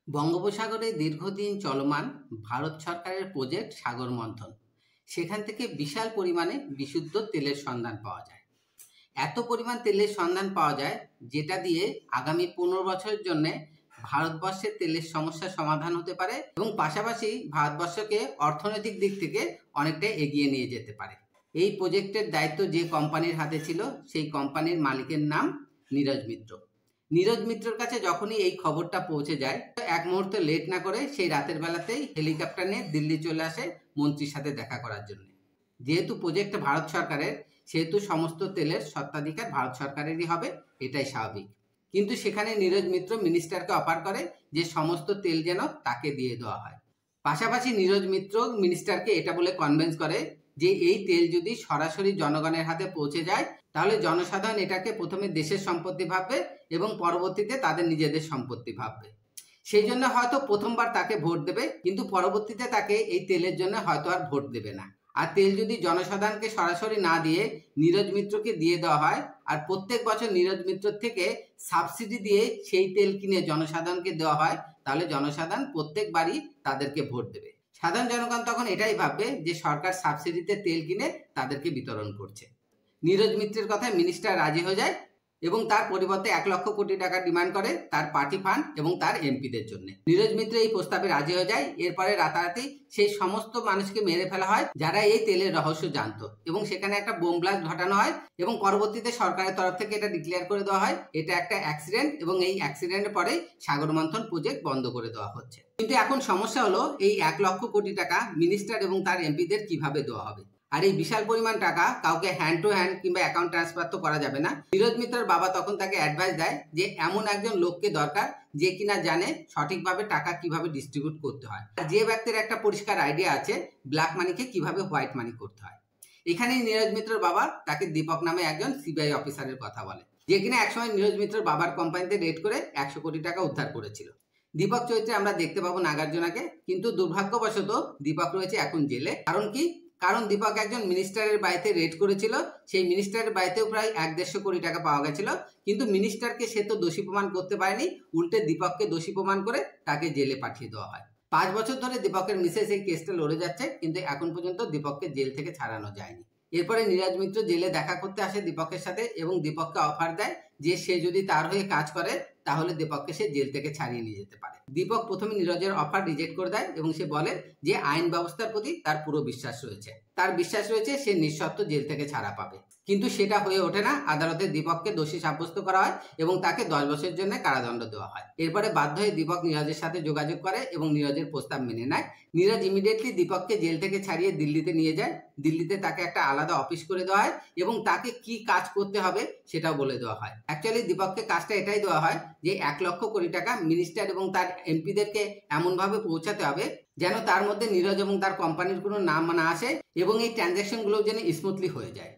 বঙ্গোপসাগরে দীর্ঘদিন চলমান ভারত সরকারের প্রজেক্ট সাগর মন্থন, সেখান থেকে বিশাল পরিমাণে বিশুদ্ধ তেলের সন্ধান পাওয়া যায়। এত পরিমাণ তেলের সন্ধান পাওয়া যায় যেটা দিয়ে আগামী 15 বছরের জন্য ভারতবর্ষের তেলের সমস্যার সমাধান হতে পারে এবং পাশাপাশি ভারতবর্ষকে অর্থনৈতিক দিক থেকে অনেকটা এগিয়ে নিয়ে যেতে পারে। এই প্রজেক্টের দায়িত্ব যে কোম্পানির হাতে ছিল সেই কোম্পানির মালিকের নাম নীরজ মিত্র। নীরজ মিত্রর কাছে যখনই এই খবরটা পৌঁছে যায়, এক মুহূর্তে লেট না করে সেই রাতের বেলাতেই হেলিকপ্টার নিয়ে দিল্লি চলে আসে মন্ত্রীর সাথে দেখা করার জন্য। যেহেতু প্রজেক্ট ভারত সরকারের, সেহেতু সমস্ত তেলের স্বত্বাধিকার ভারত সরকারেরই হবে, এটাই স্বাভাবিক। কিন্তু সেখানে নীরজ মিত্র মিনিস্টারকে অফার করে যে সমস্ত তেল যেন তাকে দিয়ে দেওয়া হয়। পাশাপাশি নীরজ মিত্র মিনিস্টারকে এটা বলে কনভিন্স করে যে এই তেল যদি সরাসরি জনগণের হাতে পৌঁছে যায় তাহলে জনসাধারণ এটাকে প্রথমে দেশের সম্পত্তি ভাববে এবং পরবর্তীতে তাদের নিজেদের সম্পত্তি ভাববে। সেই জন্য হয়তো প্রথমবার তাকে ভোট দেবে, কিন্তু পরবর্তীতে তাকে এই তেলের জন্য হয়তো আর ভোট দেবে না। আর তেল যদি জনসাধারণকে সরাসরি না দিয়ে নীরজ মিত্রকে দিয়ে দেওয়া হয় আর প্রত্যেক বছর নীরজ মিত্র থেকে সাবসিডি দিয়ে সেই তেল কিনে জনসাধারণকে দেওয়া হয়, তাহলে জনসাধারণ প্রত্যেকবারই তাদেরকে ভোট দেবে। সাধারণ জনগণ তখন এটাই ভাববে যে সরকার সাবসিডিতে তেল কিনে তাদেরকে বিতরণ করছে। নীরজ মিত্রের কথায় মিনিস্টার রাজি হয়ে যায় এবং তার পরিবর্তে 1 লক্ষ কোটি টাকা ডিমান্ড করে তার পার্টি ফান্ড এবং তার এমপিদের জন্য। নীরজ মিত্র এই প্রস্তাবে রাজি হয়ে যায়। এরপরে রাতারাতি সেই সমস্ত মানুষকে মেরে ফেলা হয় যারা এই তেলের রহস্য জানতো এবং সেখানে একটা বোম ব্লাস্ট ঘটানো হয় এবং পরবর্তীতে সরকারের তরফ থেকে এটা ডিক্লেয়ার করে দেওয়া হয় এটা একটা অ্যাক্সিডেন্ট এবং এই অ্যাক্সিডেন্টের পরেই সাগর মন্থন প্রজেক্ট বন্ধ করে দেওয়া হচ্ছে। কিন্তু এখন সমস্যা হলো এই 1 লক্ষ কোটি টাকা মিনিস্টার এবং তার এমপিদের কিভাবে দেওয়া হবে। আর এই বিশাল পরিমাণ টাকা কাউকে হ্যান্ড টু হ্যান্ড কিংবা অ্যাকাউন্ট ট্রান্সফার তো করা যাবে না। নীরজ মিত্রের বাবা তখন তাকে অ্যাডভাইস দেয় যে এমন একজন লোককে দরকার যে কিনা জানে সঠিকভাবে টাকা কিভাবে ডিস্ট্রিবিউট করতে হয়, যে ব্যক্তির একটা পরিষ্কার আইডিয়া আছে ব্ল্যাক মানিকে কিভাবে হোয়াইট মানি করতে হয়। এখানেই নীরজ মিত্রের বাবা তাকে দীপক নামে একজন সিবিআই অফিসারের কথা বলে, যে কিনা একসময় নীরজ মিত্রের বাবার কোম্পানিতে রেড করে 100 কোটি টাকা উদ্ধার করেছিল। দীপক চরিত্রে আমরা দেখতে পাবো নাগার্জুনাকে, কিন্তু দুর্ভাগ্যবশত দীপক রয়েছে এখন জেলে। কারণ দীপক একজন মিনিস্টারের বাড়িতে রেড করেছিল, সেই মিনিস্টারের বাড়িতেও প্রায় 1-150 কোটি টাকা পাওয়া গেছিল, কিন্তু মিনিস্টারকে সে তো দোষী প্রমাণ করতে পারেনি, উল্টে দীপককে দোষী প্রমাণ করে তাকে জেলে পাঠিয়ে দেওয়া হয়। 5 বছর ধরে দীপকের মিসেস এই কেসটা লড়ে যাচ্ছে, কিন্তু এখন পর্যন্ত দীপককে জেল থেকে ছাড়ানো যায়নি। এরপরে নীরজ মিত্র জেলে দেখা করতে আসে দীপকের সাথে এবং দীপককে অফার দেয় যে সে যদি তার হয়ে কাজ করে তাহলে দীপককে সে জেল থেকে ছাড়িয়ে নিয়ে যেতে পারে। দীপক প্রথমে নীরজের অফার রিজেক্ট করে দেয় এবং সে বলে যে আইন ব্যবস্থার প্রতি তার পুরো বিশ্বাস রয়েছে, তার বিশ্বাস রয়েছে সে নিঃশর্ত জেল থেকে ছাড়া পাবে। কিন্তু সেটা হয়ে ওঠে না। আদালতে দীপককে দোষী সাব্যস্ত করা হয় এবং তাকে 10 বছরের জন্য কারাদণ্ড দেওয়া হয়। এরপরে বাধ্য হয়ে দীপক নীরজের সাথে যোগাযোগ করে এবং নীরজের প্রস্তাব মেনে নেয়। নীরজ ইমিডিয়েটলি দীপককে জেল থেকে ছাড়িয়ে দিল্লিতে নিয়ে যায়। দিল্লিতে তাকে একটা আলাদা অফিস করে দেওয়া হয় এবং তাকে কি কাজ করতে হবে সেটাও বলে দেওয়া হয়। অ্যাকচুয়ালি দীপককে কাজটা এটাই দেওয়া হয় যে 1 লক্ষ কোটি টাকা মিনিস্টার এবং তার এমপিদেরকে এমনভাবে পৌঁছাতে হবে যেন তার মধ্যে নীরজ এবং তার কোম্পানির কোনো নাম না আসে এবং এই ট্রানজ্যাকশনগুলো যেন স্মুথলি হয়ে যায়।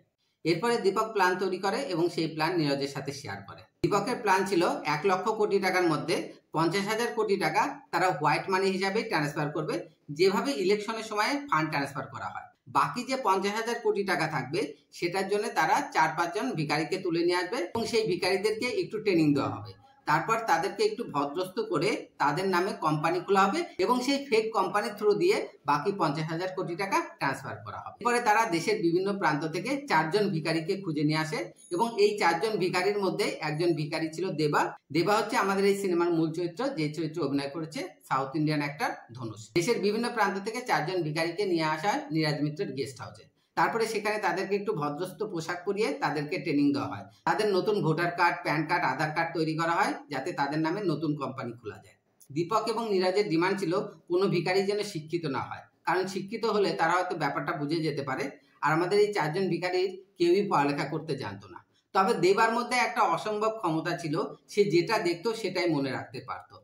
এরপরে দীপক প্ল্যান তৈরি করে এবং সেই প্ল্যান নীরজের সাথে শেয়ার করে। দীপকের প্ল্যান ছিল 1 লক্ষ কোটি টাকার মধ্যে 50,000 কোটি টাকা তারা হোয়াইট মানি হিসাবে ট্রান্সফার করবে, যেভাবে ইলেকশনের সময় ফান্ড ট্রান্সফার করা হয়। বাকি যে 50,000 কোটি টাকা থাকবে সেটার জন্য তারা 4-5 জন ভিখারিকে তুলে নিয়ে আসবে এবং সেই ভিখারিদেরকে একটু ট্রেনিং দেওয়া হবে। তারপর তাদেরকে একটু ভদ্রস্থ করে তাদের নামে কোম্পানি খোলা হবে এবং সেই ফেক কোম্পানির থ্রু দিয়ে বাকি 50,000 কোটি টাকা ট্রান্সফার করা হবে। এরপরে তারা দেশের বিভিন্ন প্রান্ত থেকে 4 জন ভিখারিকে খুঁজে নিয়ে আসে এবং এই 4 জন ভিখারির মধ্যে একজন ভিখারি ছিল দেবা। দেবা হচ্ছে আমাদের এই সিনেমার মূল চরিত্র, যে চরিত্র অভিনয় করেছে সাউথ ইন্ডিয়ান অ্যাক্টর ধনুষ। দেশের বিভিন্ন প্রান্ত থেকে 4 জন ভিখারিকে নিয়ে আসা হয় নীরজ মিত্রের গেস্ট হাউসে। তারপরে সেখানে তাদেরকে একটু ভদ্রস্থ পোশাক পরিয়ে তাদেরকে ট্রেনিং দেওয়া হয়। তাদের নতুন ভোটার কার্ড, প্যান কার্ড, আধার কার্ড তৈরি করা হয় যাতে তাদের নামে নতুন কোম্পানি খোলা যায়। দীপক এবং নীরজের ডিমান্ড ছিল কোনো ভিখারি যেন শিক্ষিত না হয়, কারণ শিক্ষিত হলে তারা হয়তো ব্যাপারটা বুঝে যেতে পারে। আর আমাদের এই 4 জন ভিখারির কেউই পড়ালেখা করতে জানতো না। তবে দেবার মধ্যে একটা অসম্ভব ক্ষমতা ছিল, সে যেটা দেখতো সেটাই মনে রাখতে পারতো।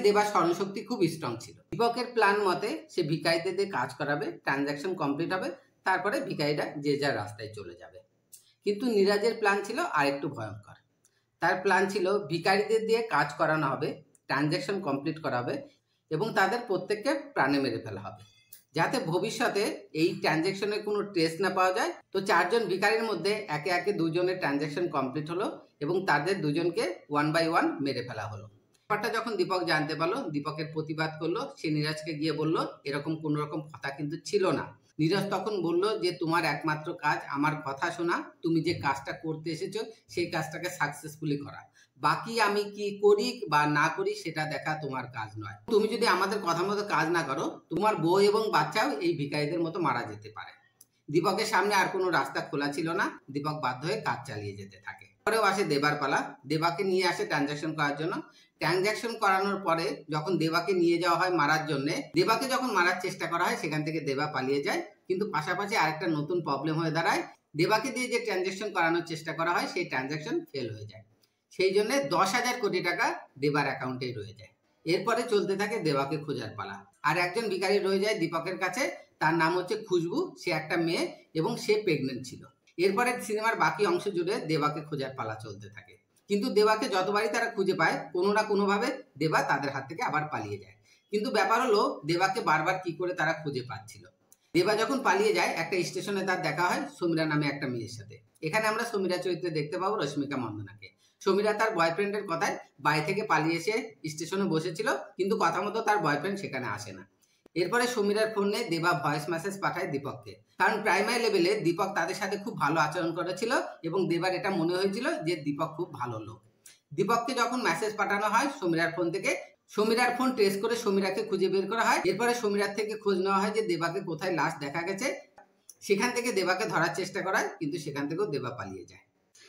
দেবার স্মরণশক্তি খুব স্ট্রং ছিল। দীপকের প্ল্যান মতে সে ভিখারিদের দিয়ে কাজ করাবে, ট্রানজাকশন কমপ্লিট হবে, তারপরে ভিখারিরা যে যার রাস্তায় চলে যাবে। কিন্তু নীরজের প্ল্যান ছিল আরেকটু ভয়ঙ্কর। তার প্ল্যান ছিল ভিখারিদের দিয়ে কাজ করানো হবে, ট্রানজাকশন কমপ্লিট করা হবে এবং তাদের প্রত্যেককে প্রাণে মেরে ফেলা হবে, যাতে ভবিষ্যতে এই ট্রানজাকশনের কোনো ট্রেস না পাওয়া যায়। তো 4 জন ভিখারির মধ্যে একে একে 2 জনের ট্রানজাকশন কমপ্লিট হলো এবং তাদের 2 জনকে 1 বাই 1 মেরে ফেলা হলো। ব্যাপারটা যখন দীপক জানতে পারলো, দীপকের প্রতিবাদ করলো। সে নীরজকে গিয়ে বলল এরকম কোনো রকম কথা কিন্তু ছিল না। নীরজ তখন বলল যে তোমার একমাত্র কাজ আমার কথা শোনা, তুমি যে কাজটা করতে এসেছো সেই কাজটাকে সাকসেসফুলি করা, বাকি আমি কি করি বা না করি সেটা দেখা তোমার কাজ নয়। তুমি যদি আমাদের কথা মতো কাজ না করো, তোমার বউ এবং বাচ্চাও এই ভিখারিদের মতো মারা যেতে পারে। দীপকের সামনে আর কোনো রাস্তা খোলা ছিল না। দীপক বাধ্য হয়ে কাজ চালিয়ে যেতে থাকে। পরেও আসে দেবার পালা। দেবাকে নিয়ে আসে ট্রানজাকশন করার জন্য। ট্রানজাকশন করানোর পরে যখন দেবাকে নিয়ে যাওয়া হয় মারার জন্য, দেবাকে যখন মারার চেষ্টা করা হয় সেখান থেকে দেবা পালিয়ে যায়। কিন্তু পাশাপাশি আরেকটা নতুন প্রবলেম হয়ে দাঁড়ায়। দেবাকে দিয়ে যে ট্রানজাকশন করানোর চেষ্টা করা হয় সেই ট্রানজাকশন ফেল হয়ে যায়। সেই জন্য 10,000 কোটি টাকা দেবার অ্যাকাউন্টেই রয়ে যায়। এরপরে চলতে থাকে দেবাকে খোঁজার পালা। আর একজন ভিখারি রয়ে যায় দীপকের কাছে, তার নাম হচ্ছে খুশবু। সে একটা মেয়ে এবং সে প্রেগনেন্ট ছিল। এরপরে সিনেমার বাকি অংশ জুড়ে দেবাকে খোঁজার পালা চলতে থাকে। কিন্তু দেবাকে যতবারই তারা খুঁজে পায়, কোনো না কোনোভাবে দেবা তাদের হাত থেকে আবার পালিয়ে যায়। কিন্তু ব্যাপার হলো দেবাকে বারবার কি করে তারা খুঁজে পাচ্ছিল। দেবা যখন পালিয়ে যায়, একটা স্টেশনে তার দেখা হয় সমীরা নামে একটা মেয়ের সাথে। এখানে আমরা সমীরা চরিত্রে দেখতে পাবো রশ্মিকা মন্দনাকে। সমীরা তার বয়ফ্রেন্ডের কথায় বাড়ি থেকে পালিয়ে এসে স্টেশনে বসেছিল, কিন্তু কথা মতো তার বয়ফ্রেন্ড সেখানে আসে না। এরপরে সমীরার ফোনে দেবা ভয়েস মেসেজ পাঠায় দীপককে, কারণ প্রাইমারি লেভেলে দীপক তাদের সাথে খুব ভালো আচরণ করেছিল এবং দেবার এটা মনে হয়েছিল যে দীপক খুব ভালো লোক। দীপককে যখন মেসেজ পাঠানো হয় সমীরার ফোন থেকে, সমীরার ফোন ট্রেস করে সমীরাকে খুঁজে বের করা হয়। এরপরে সমীরার থেকে খোঁজ নেওয়া হয় যে দেবাকে কোথায় লাশ দেখা গেছে। সেখান থেকে দেবাকে ধরার চেষ্টা করা হয়, কিন্তু সেখান থেকেও দেবা পালিয়ে যায়।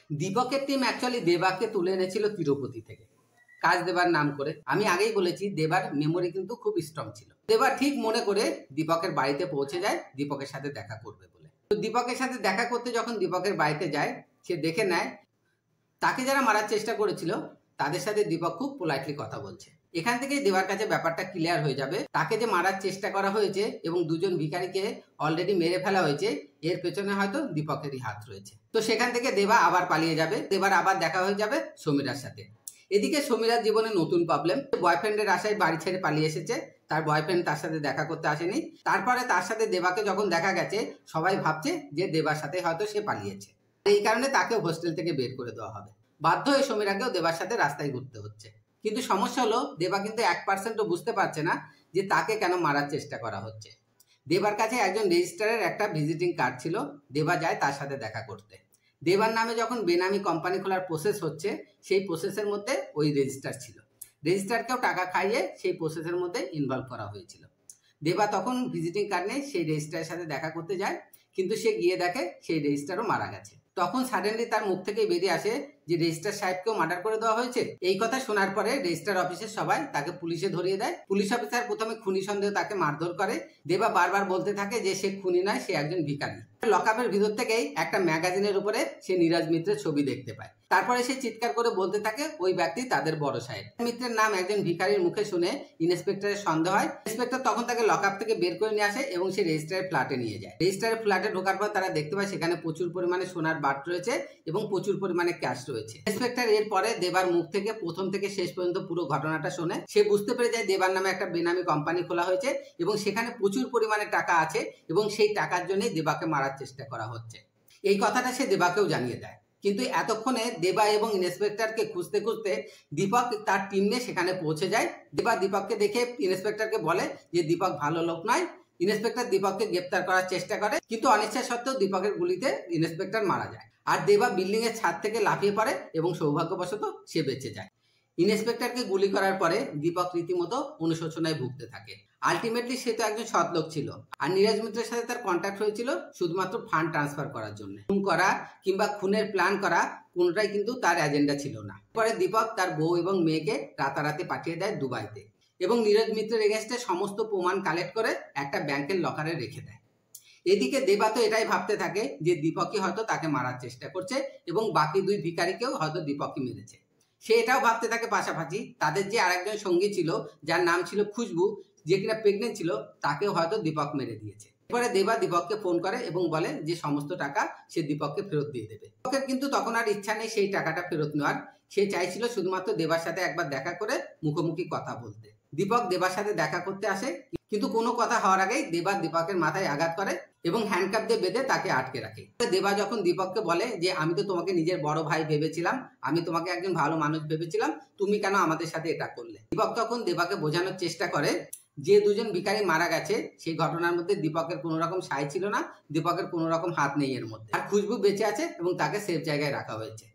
দীপকের টিম অ্যাকচুয়ালি দেবাকে তুলে এনেছিল তিরুপতি থেকে কাজ দেবার নাম করে। আমি আগেই বলেছি দেবার মেমোরি কিন্তু খুব স্ট্রং ছিল। দেবা ঠিক মনে করে দীপকের বাড়িতে পৌঁছে যায় দীপকের সাথে দেখা করবে বলে। তো দীপকের সাথে দেখা করতে যখন দীপকের বাড়িতে যায়, সে দেখে নেয় তাকে যারা মারার চেষ্টা করেছিল তাদের সাথে দীপক খুব পোলাইটলি কথা বলছে। এখান থেকেই দেবার কাছে ব্যাপারটা ক্লিয়ার হয়ে যাবে, তাকে যে মারার চেষ্টা করা হয়েছে এবং দুজন ভিখারিকে অলরেডি মেরে ফেলা হয়েছে, এর পেছনে হয়তো দীপকেরই হাত রয়েছে। তো সেখান থেকে দেবা আবার পালিয়ে যাবে। দেবার আবার দেখা হয়ে যাবে সমীরার সাথে। এদিকে সমীরার জীবনে নতুন প্রবলেম। বয়ফ্রেন্ডের আশায় বাড়ি ছেড়ে পালিয়ে এসেছে, তার বয়ফ্রেন্ড তার সাথে দেখা করতে আসেনি। তারপরে তার সাথে দেবাকে যখন দেখা গেছে, সবাই ভাবছে যে দেবার সাথে হয়তো সে পালিয়েছে। এই কারণে তাকেও হোস্টেল থেকে বের করে দেওয়া হবে। বাধ্য হয়ে সমীরাকেও দেবার সাথে রাস্তায় ঘুরতে হচ্ছে। কিন্তু সমস্যা হলো দেবা কিন্তু 1%ও বুঝতে পারছে না যে তাকে কেন মারার চেষ্টা করা হচ্ছে। দেবার কাছে একজন রেজিস্ট্রারের একটা ভিজিটিং কার্ড ছিল। দেবা যায় তার সাথে দেখা করতে। দেবার নামে যখন বেনামি কোম্পানি খোলার প্রসেস হচ্ছে, সেই প্রসেসের মধ্যে ওই রেজিস্ট্রার ছিল। রেজিস্ট্রারকেও টাকা খাইয়ে সেই প্রসেসের মধ্যে ইনভলভ করা হয়েছিল। দেবা তখন ভিজিটিং কার্ড নিয়ে সেই রেজিস্ট্রারের সাথে দেখা করতে যায়, কিন্তু সে গিয়ে দেখে সেই রেজিস্ট্রারও মারা গেছে। তখন সাডেনলি তার মুখ থেকে বেরিয়ে আসে যে রেজিস্ট্রার সাহেবকেও মার্ডার করে দেওয়া হয়েছে। এই কথা শোনার পরে রেজিস্ট্রার অফিসের সবাই তাকে পুলিশে ধরিয়ে দেয়। পুলিশ অফিসার প্রথমে খুনি সন্দেহ তাকে মারধর করে। দেবা বারবার বলতে থাকে যে সে খুনি নয়, সে একজন ভিখারি। লকআপের ভিতর থেকেই একটা ম্যাগাজিনের উপরে সে নীরজ মিত্রের ছবি দেখতে পায়। তারপরে সে চিৎকার করে বলতে থাকে ওই ব্যক্তি তাদের বড় সাহেব। মিত্রের নাম একজন ভিখারির মুখে শুনে ইন্সপেক্টরের সন্দেহ হয়। ইন্সপেক্টর তখন তাকে লকআপ থেকে বের করে নিয়ে আসে এবং সে রেজিস্ট্রারের ফ্ল্যাটে নিয়ে যায়। রেজিস্ট্রারের ফ্ল্যাটে ঢোকার পর তারা দেখতে পায় সেখানে প্রচুর পরিমাণে সোনার বার রয়েছে এবং প্রচুর পরিমাণে ক্যাশ রয়েছে। ইন্সপেক্টর এরপরে দেবার মুখ থেকে প্রথম থেকে শেষ পর্যন্ত পুরো ঘটনাটা শুনে সে বুঝতে পেরে যায় দেবার নামে একটা বেনামি কোম্পানি খোলা হয়েছে এবং সেখানে প্রচুর পরিমাণে টাকা আছে এবং সেই টাকার জন্যই দেবাকে মারার চেষ্টা করা হচ্ছে। এই কথাটা সে দেবাকেও জানিয়ে দেয়। কিন্তু এতক্ষণে দেবা এবং ইন্সপেক্টরকে খুঁজতে খুঁজতে দীপক তার টিম নিয়ে সেখানে পৌঁছে যায়। দেবা দীপককে দেখে ইন্সপেক্টরকে বলে যে দীপক ভালো লোক নয়। ইন্সপেক্টর দীপককে গ্রেপ্তার করার চেষ্টা করে, কিন্তু অনিচ্ছা সত্ত্বেও দীপকের গুলিতে ইন্সপেক্টর মারা যায়। আর দেবা বিল্ডিং এর ছাদ থেকে লাফিয়ে পড়ে এবং সৌভাগ্যবশত সে বেঁচে যায়। ইন্সপেক্টরকে গুলি করার পরে দীপক রীতিমতো অনুশোচনায় ভুগতে থাকে। আলটিমেটলি সে তো একজন সৎ লোক ছিল, আর নীরজ মিত্রের সাথে তার কন্ট্যাক্ট হয়েছিল শুধুমাত্র ফান্ড ট্রান্সফার করার জন্য। খুন করা কিংবা খুনের প্ল্যান করা কোনটাই কিন্তু তার এজেন্ডা ছিল না। পরে দীপক তার বউ এবং মেয়েকে রাতারাতি পাঠিয়ে দেয় দুবাইতে এবং নীরজ মিত্রের এগেইনস্টে সমস্ত প্রমাণ কালেক্ট করে একটা ব্যাংকের লকারে রেখে দেয়। এদিকে দেবা তো এটাই ভাবতে থাকে যে দীপকই হয়তো তাকে মারার চেষ্টা করছে এবং বাকি দুই ভিখারিকেও হয়তো দীপকই মেরেছে। সে এটাও ভাবতে থাকে পাশাপাশি তাদের যে আরেকজন সঙ্গী ছিল যার নাম ছিল খুশবু, যে কিনা প্রেগনেন্ট ছিল, তাকেও হয়তো দীপক মেরে দিয়েছে। এরপরে দেবা দীপককে ফোন করে এবং বলে যে সমস্ত টাকা সে দীপককে ফেরত দিয়ে দেবে। দীপকের কিন্তু তখন আর ইচ্ছা নেই সেই টাকাটা ফেরত নেওয়ার। সে চাইছিল শুধুমাত্র দেবার সাথে একবার দেখা করে মুখোমুখি কথা বলতে। দীপক দেবার সাথে দেখা করতে আসে, কিন্তু কোনো কথা হওয়ার আগেই দেবা দীপকের মাথায় আঘাত করে এবং হ্যান্ডকাপ দিয়ে বেঁধে তাকে আটকে রাখে। দেবা যখন দীপককে বলে যে আমি তো তোমাকে নিজের বড় ভাই ভেবেছিলাম, আমি তোমাকে একজন ভালো মানুষ ভেবেছিলাম, তুমি কেন আমাদের সাথে এটা করলে। দীপক তখন দেবাকে বোঝানোর চেষ্টা করে যে দুজন ভিখারি মারা গেছে সেই ঘটনার মধ্যে দীপকের কোনো রকম সায় ছিল না, দীপকের কোনো রকম হাত নেই এর মধ্যে, আর খুশবু বেঁচে আছে এবং তাকে সেফ জায়গায় রাখা হয়েছে।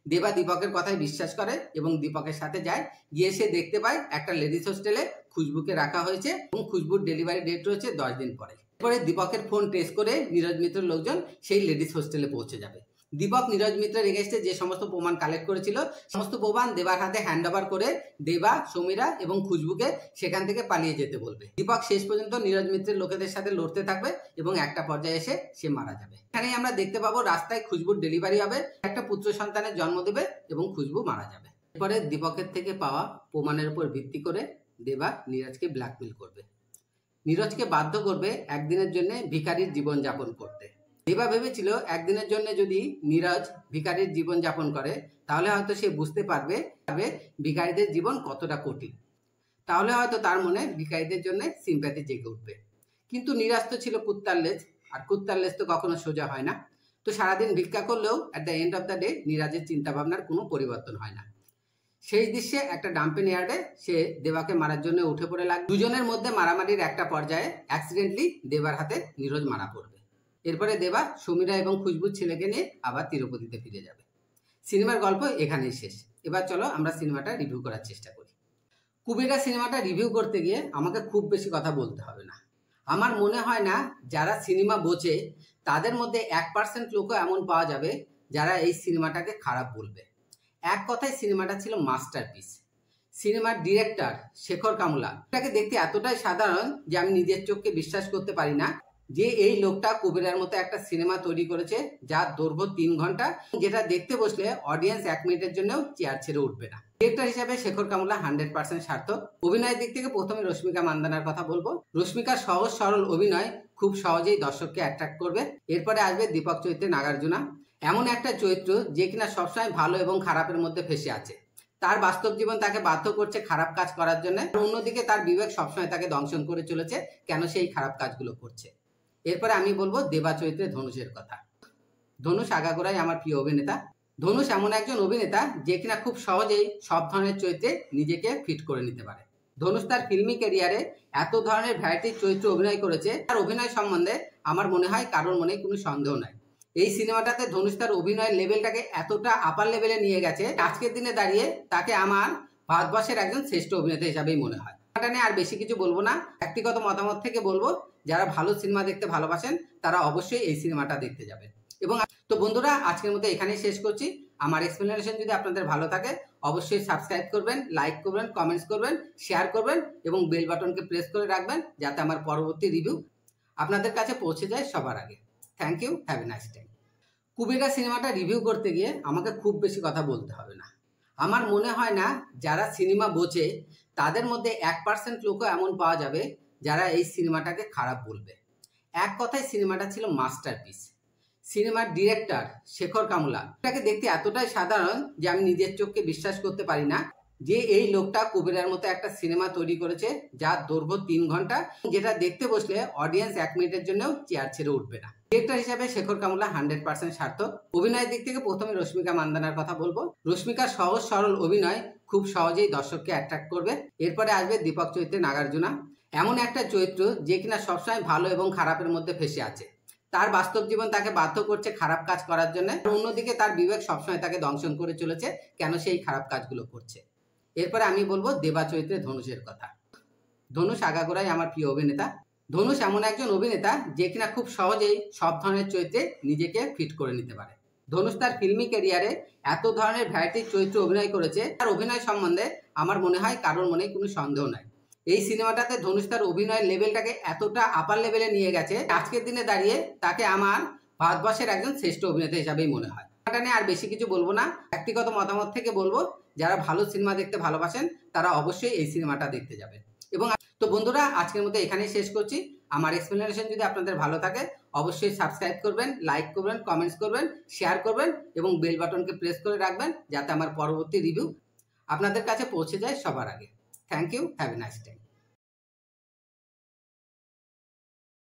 দেবা দীপকের কথায় বিশ্বাস করে এবং দীপকের সাথে যায়। গিয়ে সে দেখতে পায় একটা লেডিস হোস্টেলে খুশবুকে রাখা হয়েছে এবং খুশবুর ডেলিভারি ডেট রয়েছে 10 দিন পরে। এরপরে দীপকের ফোন ট্রেস করে নীরজ মিত্রের লোকজন সেই লেডিস হোস্টেলে পৌঁছে যাবে। দীপক নীরজ মিত্রের এগেইনস্টে যে সমস্ত প্রমাণ কালেক্ট করেছিল সমস্ত প্রমাণ দেবার হাতে হ্যান্ড ওভার করে দেবা, সমীরা এবং খুশবুকে সেখান থেকে পালিয়ে যেতে বলবে। দীপক শেষ পর্যন্ত নীরজ মিত্রের লোকেদের সাথে লড়তে থাকবে এবং একটা পর্যায়ে এসে সে মারা যাবে। এখানেই আমরা দেখতে পাবো রাস্তায় খুশবুর ডেলিভারি হবে, একটা পুত্র সন্তানের জন্ম দেবে এবং খুশবু মারা যাবে। এরপরে দীপকের থেকে পাওয়া প্রমাণের উপর ভিত্তি করে দেবা নীরজকে ব্ল্যাকমেল করবে, নীরজকে বাধ্য করবে একদিনের জন্য ভিখারির জীবন যাপন করতে। দেবা ভেবেছিল একদিনের জন্য যদি নীরজ ভিখারির জীবন যাপন করে তাহলে হয়তো সে বুঝতে পারবে ভিখারিদের জীবন কতটা কঠিন, তাহলে হয়তো তার মনে ভিখারিদের জন্য সিম্প্যাথি জেগে উঠবে। কিন্তু নীরজ তো ছিল কুত্তার লেজ, আর কুত্তার লেজ তো কখনো সোজা হয় না। তো সারাদিন ভিক্ষা করলেও at the end of the day নীরজের চিন্তা ভাবনার কোনো পরিবর্তন হয় না। সেই দৃশ্যে একটা ডাম্পিং ইয়ার্ডে সে দেবাকে মারার জন্য উঠে পড়ে লাগে। দুজনের মধ্যে মারামারির একটা পর্যায়ে অ্যাক্সিডেন্টলি দেবার হাতে নীরজ মারা পড়বে। এরপরে দেবা সমীরা এবং খুশবুর ছেলেকে নিয়ে আবার তিরুপতিতে ফিরে যাবে। সিনেমার গল্প এখানেই শেষ। এবার চলো আমরা সিনেমাটা রিভিউ করার চেষ্টা করি। কুবেরা সিনেমাটা রিভিউ করতে গিয়ে আমাকে খুব বেশি কথা বলতে হবে না। আমার মনে হয় না যারা সিনেমা বোঝে তাদের মধ্যে 1% লোকও এমন পাওয়া যাবে যারা এই সিনেমাটাকে খারাপ বলবে। এক কথায় সিনেমাটা ছিল মাস্টারপিস। সিনেমার ডিরেক্টর শেখর কামলা, এটাকে দেখতে এতটাই সাধারণ যে আমি নিজের চোখকে বিশ্বাস করতে পারি না যে এই লোকটা কুবেরার মতো একটা সিনেমা তৈরি করেছে যার দৈর্ঘ্য 3 ঘন্টা, যেটা দেখতে বসলে অডিয়েন্স 1 মিনিটের জন্যও চেয়ার ছেড়ে উঠবে না। ডিরেক্টর হিসেবে শেখর কামলা 100% সার্থক। অভিনয়ের দিক থেকে প্রথমে রশ্মিকা মান্দানার কথা বলবো। রশ্মিকার সহজ সরল অভিনয় খুব সহজেই দর্শককে অ্যাট্রাক্ট করবে। এরপরে আসবে দীপক চরিত্রে নাগার্জুনা, এমন একটা চরিত্র যে কিনা সবসময় ভালো এবং খারাপের মধ্যে ফেসে আছে। তার বাস্তব জীবন তাকে বাধ্য করছে খারাপ কাজ করার জন্য, অন্যদিকে তার বিবেক সবসময় তাকে দংশন করে চলেছে কেন সেই খারাপ কাজগুলো করছে। এরপরে আমি বলবো দেবা চরিত্রে ধনুষের কথা। ধনুষ আগাগোড়াই আমার প্রিয় অভিনেতা। ধনুষ এমন একজন অভিনেতা যে কিনা খুব সহজেই সব ধরনের চরিত্রে নিজেকে ফিট করে নিতে পারে। ধনুষ তার ফিল্মি ক্যারিয়ারে এত ধরনের ভ্যারাইটির চরিত্রে অভিনয় করেছে, তার অভিনয় সম্বন্ধে আমার মনে হয় কারোর মনে কোনো সন্দেহ নাই। এই সিনেমাটাতে ধনুষ তার অভিনয়ের লেভেলটাকে এতটা আপার লেভেলে নিয়ে গেছে, আজকের দিনে দাঁড়িয়ে তাকে আমার ভারতবর্ষের একজন শ্রেষ্ঠ অভিনেতা হিসাবেই মনে হয়। এটা নিয়ে আর বেশি কিছু বলবো না। ব্যক্তিগত মতামত থেকে বলবো যারা ভালো সিনেমা দেখতে ভালোবাসেন তারা অবশ্যই এই সিনেমাটা দেখতে যাবেন। এবং তো বন্ধুরা, আজকের মতো এখানেই শেষ করছি। আমার এক্সপ্লেনেশন যদি আপনাদের ভালো থাকে অবশ্যই সাবস্ক্রাইব করবেন, লাইক করবেন, কমেন্টস করবেন, শেয়ার করবেন এবং বেল বাটনকে প্রেস করে রাখবেন যাতে আমার পরবর্তী রিভিউ আপনাদের কাছে পৌঁছে যায় সবার আগে। Thank you, have a nice time. Kubera সিনেমাটা রিভিউ করতে গিয়ে আমাকে খুব বেশি কথা বলতে হবে না। আমার মনে হয় না যারা সিনেমা বোঝে তাদের মধ্যে 1% লোকও এমন পাওয়া যাবে যারা এই সিনেমাটাকে খারাপ বলবে। এক কথায় সিনেমাটা ছিল মাস্টারপিস। সিনেমার ডিরেক্টর শেখর কামলা, এটাকে দেখতে এতটাই সাধারণ যে আমি নিজের চোখকে বিশ্বাস করতে পারি না যে এই লোকটা কুবেরার মতো একটা সিনেমা তৈরি করেছে যার দৈর্ঘ্য 3 ঘন্টা, যেটা দেখতে বসলে অডিয়েন্স 1 মিনিটের জন্যও চেয়ার ছেড়ে উঠবে না। ডিরেক্টর হিসেবে শেখর কামলা 100% সার্থক। অভিনয়ের দিক থেকে প্রথমে রশ্মিকা মান্দানার কথা বলবো। রশ্মিকার সহজ সরল অভিনয় খুব সহজেই দর্শককে অ্যাট্রাক্ট করবে। এরপরে আসবে দীপক চরিত্রে নাগার্জুনা, এমন একটা চরিত্র যে কিনা সবসময় ভালো এবং খারাপের মধ্যে ফেসে আছে। তার বাস্তব জীবন তাকে বাধ্য করছে খারাপ কাজ করার জন্য, অন্যদিকে তার বিবেক সবসময় তাকে দংশন করে চলেছে কেন সেই খারাপ কাজগুলো করছে। এরপরে আমি বলবো দেবা চরিত্রে ধনুষের কথা। ধনুষ আগাগোড়াই আমার প্রিয় অভিনেতা। ধনুষ এমন একজন অভিনেতা যে কিনা খুব সহজেই সব ধরনের চরিত্রে নিজেকে ফিট করে নিতে পারে। ধনুষ তার ফিল্মি ক্যারিয়ারে এত ধরনের ভ্যারাইটির চরিত্রে অভিনয় করেছে, তার অভিনয় সম্বন্ধে আমার মনে হয় কারোর মনে কোনো সন্দেহ নাই। এই সিনেমাটাতে ধনুষ তার অভিনয়ের লেভেলটাকে এতটা আপার লেভেলে নিয়ে গেছে, আজকের দিনে দাঁড়িয়ে তাকে আমার ভারতবর্ষের একজন শ্রেষ্ঠ অভিনেতা হিসাবেই মনে হয়। এটা নিয়ে আর বেশি কিছু বলবো না। ব্যক্তিগত মতামত থেকে বলবো যারা ভালো সিনেমা দেখতে ভালোবাসেন তারা অবশ্যই এই সিনেমাটা দেখতে যাবেন। এবং তো বন্ধুরা, আজকের মতো এখানেই শেষ করছি। আমার এক্সপ্লেনেশন যদি আপনাদের ভালো থাকে অবশ্যই সাবস্ক্রাইব করবেন, লাইক করবেন, কমেন্টস করবেন, শেয়ার করবেন এবং বেল বাটনকে প্রেস করে রাখবেন যাতে আমার পরবর্তী রিভিউ আপনাদের কাছে পৌঁছে যায় সবার আগে। Thank you, have a nice time.